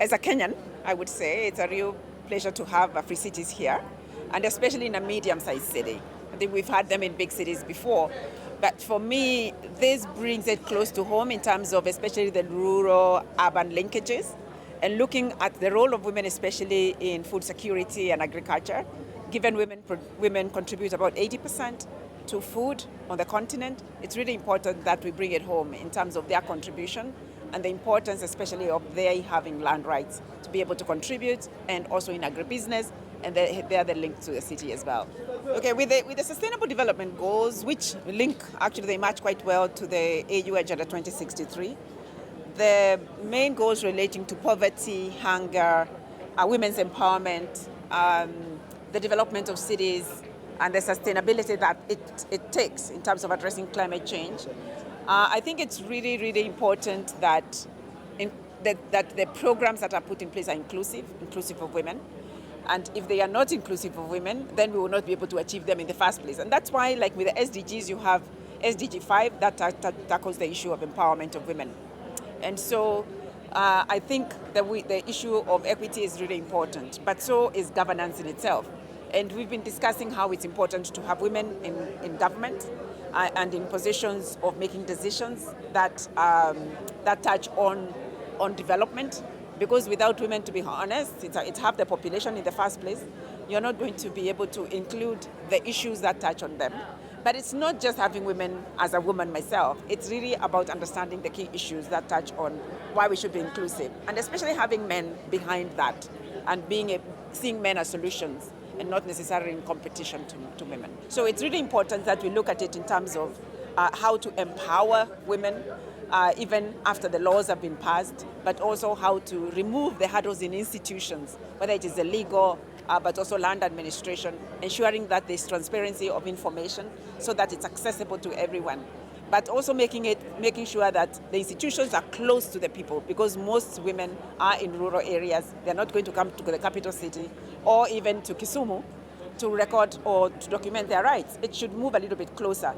As a Kenyan, I would say it's a real pleasure to have free cities here, and especially in a medium-sized city. I think we've had them in big cities before, but for me, this brings it close to home in terms of especially the rural-urban linkages, and looking at the role of women, especially in food security and agriculture. Given women contribute about 80% to food on the continent, it's really important that we bring it home in terms of their contribution and the importance especially of their having land rights to be able to contribute, and also in agribusiness, and they are the link to the city as well. Okay, with the Sustainable Development Goals, which link, actually they match quite well to the AU Agenda 2063, the main goals relating to poverty, hunger, women's empowerment, the development of cities, and the sustainability that it takes in terms of addressing climate change. I think it's really, really important that that the programs that are put in place are inclusive of women. And if they are not inclusive of women, then we will not be able to achieve them in the first place. And that's why, like with the SDGs, you have SDG 5 that tackles the issue of empowerment of women. And so I think that the issue of equity is really important, but so is governance in itself. And we've been discussing how it's important to have women in government and in positions of making decisions that touch on development. Because without women, to be honest, it's half the population in the first place. You're not going to be able to include the issues that touch on them. But it's not just having women as a woman myself. It's really about understanding the key issues that touch on why we should be inclusive. And especially having men behind that and seeing men as solutions and not necessarily in competition to women. So it's really important that we look at it in terms of how to empower women, even after the laws have been passed, but also how to remove the hurdles in institutions, whether it is the legal, but also land administration, ensuring that there's transparency of information so that it's accessible to everyone. But also making sure that the institutions are close to the people, because most women are in rural areas. They're not going to come to the capital city or even to Kisumu to record or to document their rights. It should move a little bit closer.